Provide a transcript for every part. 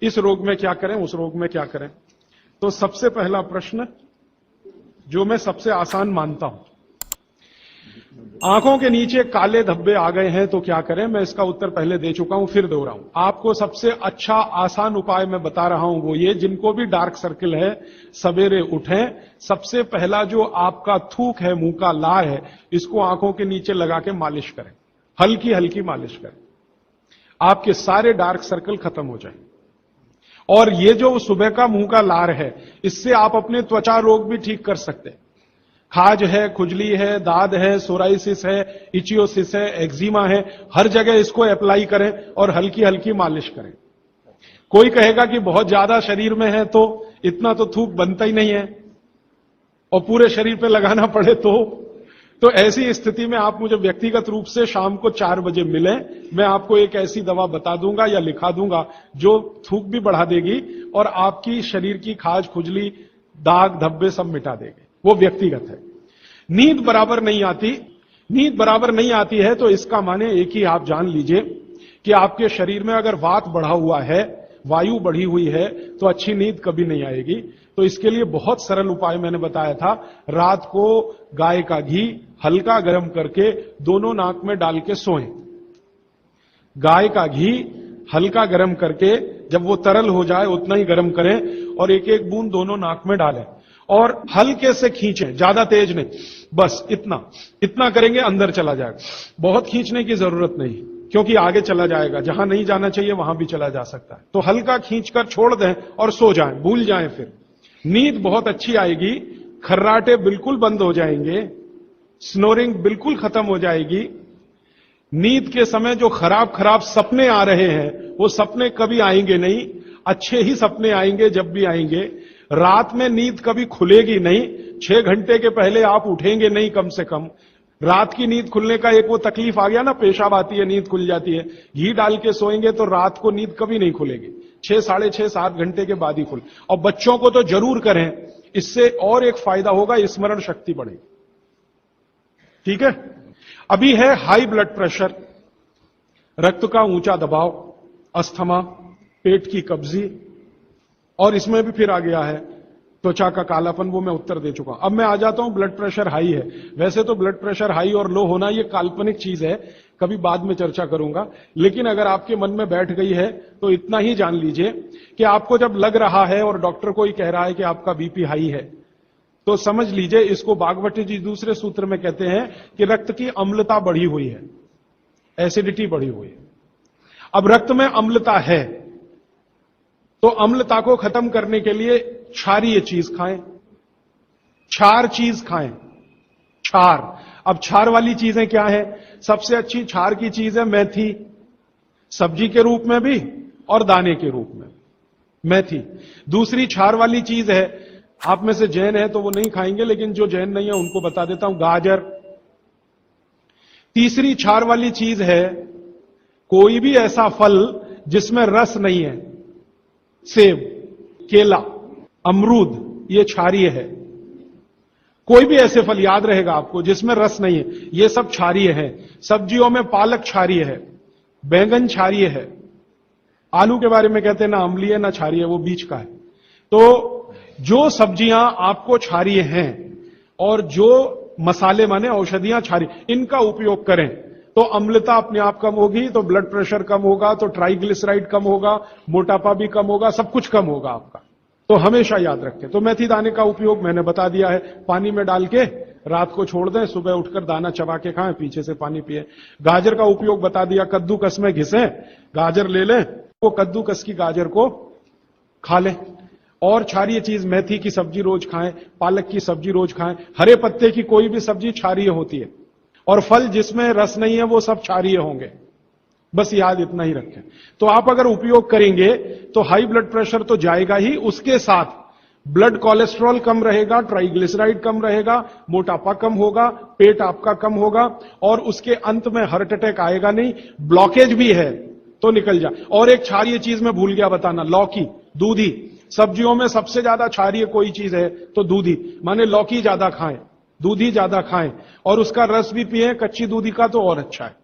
इस रोग में क्या करें, उस रोग में क्या करें। तो सबसे पहला प्रश्न जो मैं सबसे आसान मानता हूं, आंखों के नीचे काले धब्बे आ गए हैं तो क्या करें। मैं इसका उत्तर पहले दे चुका हूं, फिर दे रहा हूं। आपको सबसे अच्छा आसान उपाय मैं बता रहा हूं, वो ये, जिनको भी डार्क सर्किल है सवेरे उठें, सबसे पहला जो आपका थूक है, मुंह का लार है, इसको आंखों के नीचे लगा के मालिश करें, हल्की हल्की मालिश करें। आपके सारे डार्क सर्कल खत्म हो जाएंगे। और ये जो सुबह का मुंह का लार है, इससे आप अपने त्वचा रोग भी ठीक कर सकते हैं। खाज है, खुजली है, दाद है, सोराइसिस है, इचियोसिस है, एक्जिमा है, हर जगह इसको अप्लाई करें और हल्की हल्की मालिश करें। कोई कहेगा कि बहुत ज्यादा शरीर में है तो इतना तो थूक बनता ही नहीं है और पूरे शरीर पे लगाना पड़े तो ऐसी स्थिति में आप मुझे व्यक्तिगत रूप से शाम को 4 बजे मिलें, मैं आपको एक ऐसी दवा बता दूंगा या लिखा दूंगा जो थूक भी बढ़ा देगी और आपकी शरीर की खाज, खुजली, दाग, धब्बे सब मिटा देगी। वो व्यक्तिगत है। नींद बराबर नहीं आती, नींद बराबर नहीं आती है तो इसका माने एक ही आप जान लीजिए कि आपके शरीर में अगर वात बढ़ा हुआ है, वायु बढ़ी हुई है, तो अच्छी नींद कभी नहीं आएगी। तो इसके लिए बहुत सरल उपाय मैंने बताया था। रात को गाय का घी हल्का गर्म करके दोनों नाक में डाल के सोएं। गाय का घी हल्का गर्म करके, जब वो तरल हो जाए उतना ही गर्म करें और एक एक बूंद दोनों नाक में डालें और हल्के से खींचें, ज्यादा तेज नहीं, बस इतना करेंगे अंदर चला जाएगा। बहुत खींचने की जरूरत नहीं, क्योंकि आगे चला जाएगा, जहां नहीं जाना चाहिए वहां भी चला जा सकता है। तो हल्का खींचकर छोड़ दें और सो जाएं, भूल जाएं। फिर नींद बहुत अच्छी आएगी, खर्राटे बिल्कुल बंद हो जाएंगे, स्नोरिंग बिल्कुल खत्म हो जाएगी। नींद के समय जो खराब सपने आ रहे हैं, वो सपने कभी आएंगे नहीं, अच्छे ही सपने आएंगे। जब भी आएंगे, रात में नींद कभी खुलेगी नहीं, 6 घंटे के पहले आप उठेंगे नहीं कम से कम। रात की नींद खुलने का एक वो तकलीफ आ गया ना, पेशाब आती है, नींद खुल जाती है। घी डाल के सोएंगे तो रात को नींद कभी नहीं खुलेगी, 6, साढ़े 6, 7 घंटे के बाद ही खुले। और बच्चों को तो जरूर करें, इससे और एक फायदा होगा, स्मरण शक्ति बढ़ेगी। ठीक है। अभी है हाई ब्लड प्रेशर, रक्त का ऊंचा दबाव, अस्थमा, पेट की कब्जी, और इसमें भी फिर आ गया है त्वचा का कालापन। वो मैं उत्तर दे चुका हूं। अब मैं आ जाता हूं, ब्लड प्रेशर हाई है। वैसे तो ब्लड प्रेशर हाई और लो होना ये काल्पनिक चीज है, कभी बाद में चर्चा करूंगा। लेकिन अगर आपके मन में बैठ गई है तो इतना ही जान लीजिए कि आपको जब लग रहा है और डॉक्टर को ही कह रहा है कि आपका बीपी हाई है, तो समझ लीजिए, इसको बागवती जी दूसरे सूत्र में कहते हैं कि रक्त की अम्लता बढ़ी हुई है, एसिडिटी बढ़ी हुई है। अब रक्त में अम्लता है तो अम्लता को खत्म करने के लिए क्षारीय चीज खाएं, क्षार चीज खाएं, क्षार। अब क्षार वाली चीजें क्या है? सबसे अच्छी क्षार की चीज है मेथी, सब्जी के रूप में भी और दाने के रूप में मेथी। दूसरी क्षार वाली चीज है, आप में से जैन है तो वो नहीं खाएंगे, लेकिन जो जैन नहीं है उनको बता देता हूं, गाजर। तीसरी क्षार वाली चीज है कोई भी ऐसा फल जिसमें रस नहीं है, सेब, केला, अमरूद, ये क्षारीय है। कोई भी ऐसे फल याद रहेगा आपको जिसमें रस नहीं है, ये सब क्षारीय है। सब्जियों में पालक क्षारीय है, बैंगन क्षारीय है। आलू के बारे में कहते हैं ना अम्लीय ना क्षारीय, वो बीच का है। तो जो सब्जियां आपको क्षारीय हैं और जो मसाले माने औषधियां क्षारीय, इनका उपयोग करें तो अम्लता अपने आप कम होगी, तो ब्लड प्रेशर कम होगा, तो ट्राइग्लिसराइड कम होगा, मोटापा भी कम होगा, सब कुछ कम होगा आपका। तो हमेशा याद रखें। तो मेथी दाने का उपयोग मैंने बता दिया है, पानी में डाल के रात को छोड़ दें, सुबह उठकर दाना चबा के खाएं, पीछे से पानी पिए। गाजर का उपयोग बता दिया, कद्दूकस में घिसें, गाजर ले लें, वो कद्दूकस की गाजर को खा लें। और क्षारीय चीज मेथी की सब्जी रोज खाएं, पालक की सब्जी रोज खाएं। हरे पत्ते की कोई भी सब्जी क्षारीय होती है, और फल जिसमें रस नहीं है वो सब क्षारीय होंगे। बस याद इतना ही रखें। तो आप अगर उपयोग करेंगे तो हाई ब्लड प्रेशर तो जाएगा ही, उसके साथ ब्लड कोलेस्ट्रॉल कम रहेगा, ट्राइग्लिसराइड कम रहेगा, मोटापा कम होगा, पेट आपका कम होगा, और उसके अंत में हार्ट अटैक आएगा नहीं। ब्लॉकेज भी है तो निकल जाए। और एक क्षारीय चीज मैं भूल गया बताना, लौकी, दूधी। सब्जियों में सबसे ज्यादा क्षारीय कोई चीज है तो दूधी, माने लौकी ज्यादा खाएं, दूधी ज्यादा खाएं, और उसका रस भी पिए, कच्ची दूधी का तो और अच्छा है।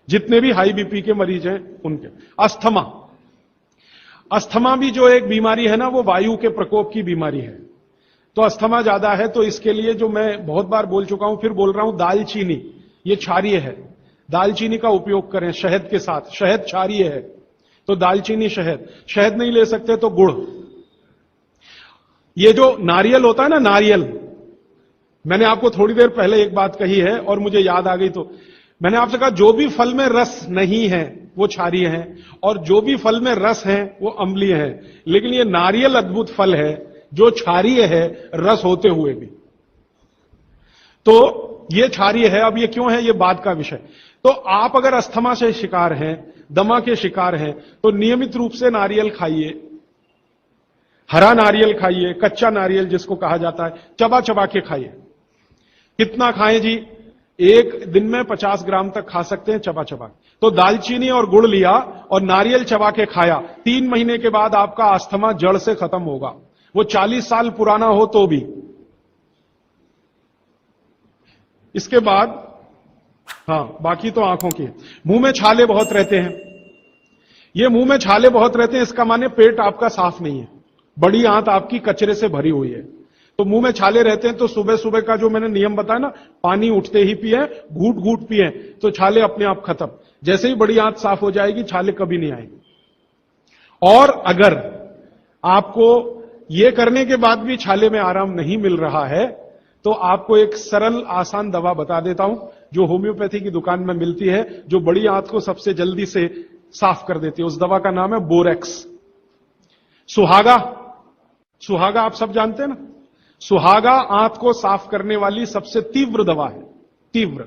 जितने भी हाई बीपी के मरीज हैं उनके। अस्थमा, अस्थमा भी जो एक बीमारी है ना, वो वायु के प्रकोप की बीमारी है। तो अस्थमा ज्यादा है, तो इसके लिए जो मैं बहुत बार बोल चुका हूं, फिर बोल रहा हूं, दालचीनी, ये क्षारीय है, दालचीनी का उपयोग करें शहद के साथ। शहद क्षारीय है, तो दालचीनी, शहद। शहद नहीं ले सकते तो गुड़। ये जो नारियल होता है ना, नारियल, मैंने आपको थोड़ी देर पहले एक बात कही है और मुझे याद आ गई, तो मैंने आपसे कहा जो भी फल में रस नहीं है वो क्षारीय है, और जो भी फल में रस है वो अम्लीय है। लेकिन ये नारियल अद्भुत फल है जो क्षारीय है, रस होते हुए भी। तो ये क्षारीय है। अब ये क्यों है, ये बाद का विषय। तो आप अगर अस्थमा से शिकार हैं, दमा के शिकार हैं, तो नियमित रूप से नारियल खाइए। हरा नारियल खाइए, कच्चा नारियल जिसको कहा जाता है, चबा चबा के खाइए। कितना खाएं जी? एक दिन में 50 ग्राम तक खा सकते हैं चबा चबा। तो दालचीनी और गुड़ लिया और नारियल चबा के खाया, 3 महीने के बाद आपका अस्थमा जड़ से खत्म होगा, वो 40 साल पुराना हो तो भी। इसके बाद हां, बाकी तो आंखों की। मुंह में छाले बहुत रहते हैं। ये मुंह में छाले बहुत रहते हैं, इसका माने पेट आपका साफ नहीं है, बड़ी आंत आपकी कचरे से भरी हुई है। तो मुंह में छाले रहते हैं, तो सुबह सुबह का जो मैंने नियम बताया ना, पानी उठते ही पिए, घूट घूट पिए, तो छाले अपने आप खत्म। जैसे ही बड़ी आंत साफ हो जाएगी, छाले कभी नहीं आएंगे। और अगर आपको ये करने के बाद भी छाले में आराम नहीं मिल रहा है, तो आपको एक सरल आसान दवा बता देता हूं, जो होम्योपैथी की दुकान में मिलती है, जो बड़ी आंत को सबसे जल्दी से साफ कर देती है। उस दवा का नाम है बोरेक्स। सुहागा, सुहागा आप सब जानते हैं ना, सुहागा आंत को साफ करने वाली सबसे तीव्र दवा है, तीव्र।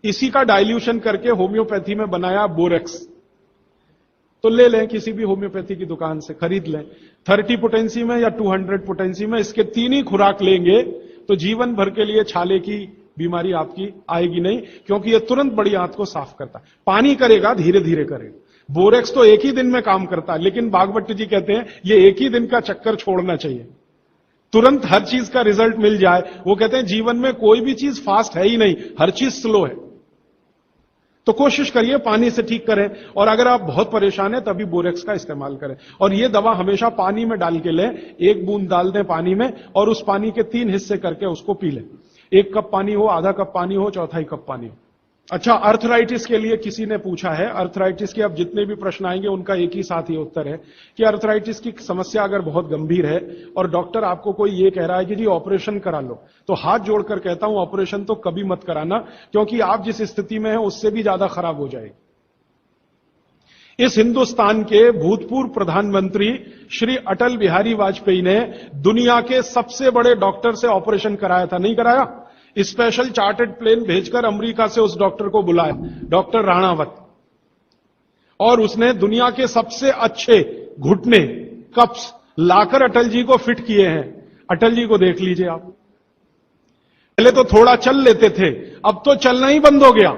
इसी का डाइल्यूशन करके होम्योपैथी में बनाया बोरेक्स। तो ले लें, किसी भी होम्योपैथी की दुकान से खरीद लें, 30 पोटेंसी में या 200 पोटेंसी में। इसके 3 ही खुराक लेंगे तो जीवन भर के लिए छाले की बीमारी आपकी आएगी नहीं, क्योंकि यह तुरंत बड़ी आंत को साफ करता है। पानी करेगा, धीरे धीरे करेगा। बोरेक्स तो एक ही दिन में काम करता है, लेकिन बागवट जी कहते हैं ये एक ही दिन का चक्कर छोड़ना चाहिए, तुरंत हर चीज का रिजल्ट मिल जाए। वो कहते हैं जीवन में कोई भी चीज फास्ट है ही नहीं, हर चीज स्लो है। तो कोशिश करिए पानी से ठीक करें, और अगर आप बहुत परेशान हैं तभी बोरेक्स का इस्तेमाल करें। और ये दवा हमेशा पानी में डाल के लें, 1 बूंद डाल दें पानी में, और उस पानी के 3 हिस्से करके उसको पी लें। 1 कप पानी हो, आधा कप पानी हो, 1/4 कप पानी हो। अच्छा, अर्थराइटिस के लिए किसी ने पूछा है, अर्थराइटिस के अब जितने भी प्रश्न आएंगे उनका एक ही साथ ही उत्तर है कि अर्थराइटिस की समस्या अगर बहुत गंभीर है और डॉक्टर आपको कोई ये कह रहा है कि जी ऑपरेशन करा लो, तो हाथ जोड़कर कहता हूं ऑपरेशन तो कभी मत कराना, क्योंकि आप जिस स्थिति में हैं उससे भी ज्यादा खराब हो जाएगी। इस हिंदुस्तान के भूतपूर्व प्रधानमंत्री श्री अटल बिहारी वाजपेयी ने दुनिया के सबसे बड़े डॉक्टर से ऑपरेशन कराया था, नहीं कराया? स्पेशल चार्टर्ड प्लेन भेजकर अमेरिका से उस डॉक्टर को बुलाया, डॉक्टर राणावत, और उसने दुनिया के सबसे अच्छे घुटने कप्स लाकर अटल जी को फिट किए हैं। अटल जी को देख लीजिए आप, पहले तो थोड़ा चल लेते थे, अब तो चलना ही बंद हो गया,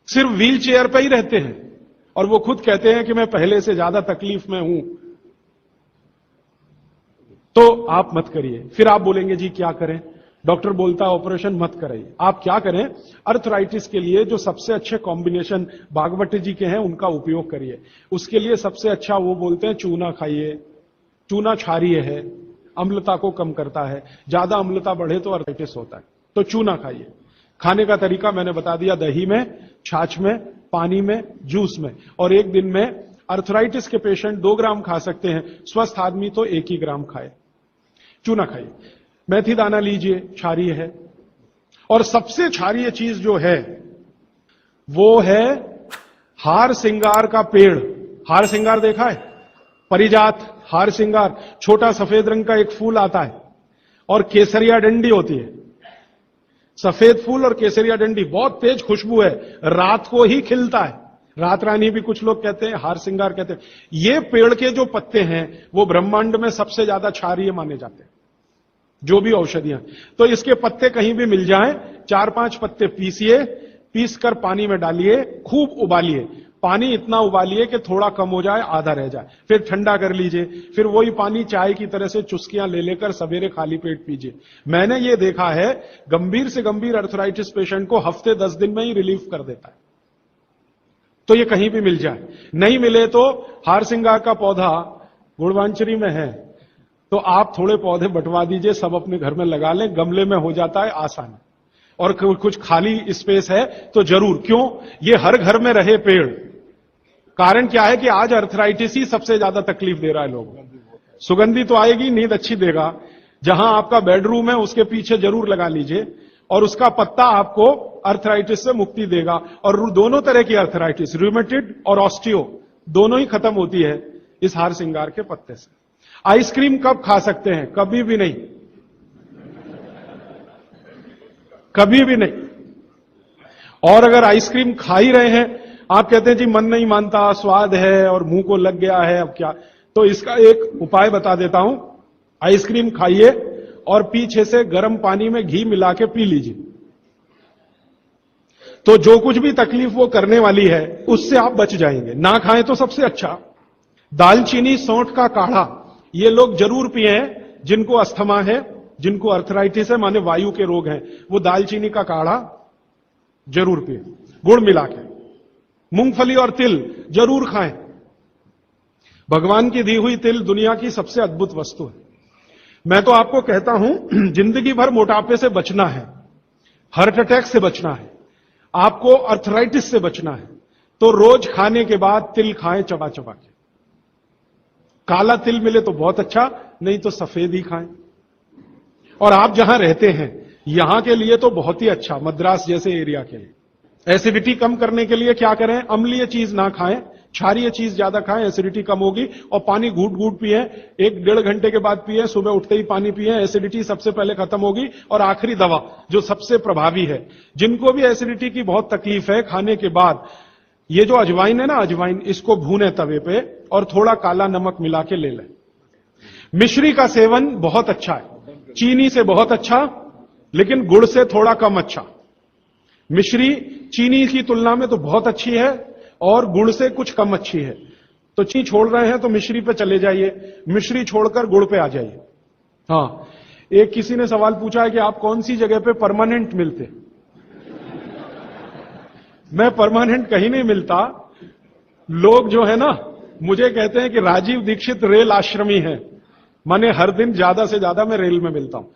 सिर्फ व्हील चेयर पर ही रहते हैं, और वो खुद कहते हैं कि मैं पहले से ज्यादा तकलीफ में हूं। तो आप मत करिए। फिर आप बोलेंगे जी क्या करें, डॉक्टर बोलता है ऑपरेशन मत कराइए। आप क्या करें, अर्थराइटिस के लिए जो सबसे अच्छे कॉम्बिनेशन भागवत जी के हैं उनका उपयोग करिए। उसके लिए सबसे अच्छा वो बोलते हैं चूना खाइए, चूना क्षारीय है, अम्लता को कम करता है, ज्यादा अम्लता बढ़े तो अर्थराइटिस होता है, तो चूना खाइए। खाने का तरीका मैंने बता दिया, दही में, छाछ में, पानी में, जूस में, और एक दिन में अर्थराइटिस के पेशेंट 2 ग्राम खा सकते हैं, स्वस्थ आदमी तो 1 ही ग्राम खाए। चूना खाइए। मेथी दाना लीजिए, क्षारीय है। और सबसे क्षारीय चीज जो है वो है हार सिंगार का पेड़। हार सिंगार देखा है? परिजात हार सिंगार, छोटा सफेद रंग का एक फूल आता है और केसरिया डंडी होती है। सफेद फूल और केसरिया डंडी, बहुत तेज खुशबू है, रात को ही खिलता है। रात रानी भी कुछ लोग कहते हैं, हार सिंगार कहते हैं। ये पेड़ के जो पत्ते हैं वो ब्रह्मांड में सबसे ज्यादा क्षारीय माने जाते हैं, जो भी औषधियां। तो इसके पत्ते कहीं भी मिल जाएं, 4-5 पत्ते पीसिए, पीसकर पानी में डालिए, खूब उबालिए। पानी इतना उबालिए कि थोड़ा कम हो जाए, आधा रह जाए, फिर ठंडा कर लीजिए। फिर वही पानी चाय की तरह से चुस्कियां ले लेकर सवेरे खाली पेट पीजिए। मैंने ये देखा है, गंभीर से गंभीर अर्थराइटिस पेशेंट को हफ्ते 10 दिन में ही रिलीफ कर देता है। तो ये कहीं भी मिल जाए, नहीं मिले तो हार सिंगार का पौधा गुड़वांचरी में है, तो आप थोड़े पौधे बंटवा दीजिए, सब अपने घर में लगा लें, गमले में हो जाता है आसान। और कुछ खाली स्पेस है तो जरूर, क्यों, ये हर घर में रहे पेड़। कारण क्या है कि आज अर्थराइटिस ही सबसे ज्यादा तकलीफ दे रहा है लोगों को। सुगंधी तो आएगी, नींद अच्छी देगा, जहां आपका बेडरूम है उसके पीछे जरूर लगा लीजिए, और उसका पत्ता आपको अर्थराइटिस से मुक्ति देगा। और दोनों तरह की अर्थराइटिस, रूमेटिड और ऑस्टियो, दोनों ही खत्म होती है इस हार सिंगार के पत्ते से। आइसक्रीम कब खा सकते हैं? कभी भी नहीं, कभी भी नहीं। और अगर आइसक्रीम खा ही रहे हैं, आप कहते हैं जी मन नहीं मानता, स्वाद है और मुंह को लग गया है, अब क्या, तो इसका एक उपाय बता देता हूं। आइसक्रीम खाइए और पीछे से गर्म पानी में घी मिला के पी लीजिए, तो जो कुछ भी तकलीफ वो करने वाली है उससे आप बच जाएंगे। ना खाएं तो सबसे अच्छा। दालचीनी सौंठ का काढ़ा ये लोग जरूर पिए, जिनको अस्थमा है, जिनको अर्थराइटिस है, माने वायु के रोग हैं, वो दालचीनी का काढ़ा जरूर पिए, गुड़ मिला के। मूंगफली और तिल जरूर खाएं। भगवान की दी हुई तिल दुनिया की सबसे अद्भुत वस्तु है। मैं तो आपको कहता हूं, जिंदगी भर मोटापे से बचना है, हार्ट अटैक से बचना है, आपको अर्थराइटिस से बचना है, तो रोज खाने के बाद तिल खाएं, चबा चबा के। काला तिल मिले तो बहुत अच्छा, नहीं तो सफेद ही खाएं। और आप जहां रहते हैं यहां के लिए तो बहुत ही अच्छा, मद्रास जैसे एरिया के लिए। एसिडिटी कम करने के लिए क्या करें? अम्लीय चीज ना खाएं, क्षारीय चीज ज्यादा खाएं, एसिडिटी कम होगी। और पानी घूट घूट पिए, 1-1.5 घंटे के बाद पिए, सुबह उठते ही पानी पिए, एसिडिटी सबसे पहले खत्म होगी। और आखिरी दवा जो सबसे प्रभावी है, जिनको भी एसिडिटी की बहुत तकलीफ है, खाने के बाद ये जो अजवाइन है ना, अजवाइन, इसको भूने तवे पे और थोड़ा काला नमक मिला के ले लें। मिश्री का सेवन बहुत अच्छा है, चीनी से बहुत अच्छा, लेकिन गुड़ से थोड़ा कम अच्छा। मिश्री चीनी की तुलना में तो बहुत अच्छी है और गुड़ से कुछ कम अच्छी है। तो चीनी छोड़ रहे हैं तो मिश्री पे चले जाइए, मिश्री छोड़कर गुड़ पे आ जाइए। हाँ, एक किसी ने सवाल पूछा है कि आप कौन सी जगह पे परमानेंट मिलते? मैं परमानेंट कहीं नहीं मिलता। लोग जो है ना, मुझे कहते हैं कि राजीव दीक्षित रेल आश्रमी है, माने हर दिन ज्यादा से ज्यादा मैं रेल में मिलता हूं।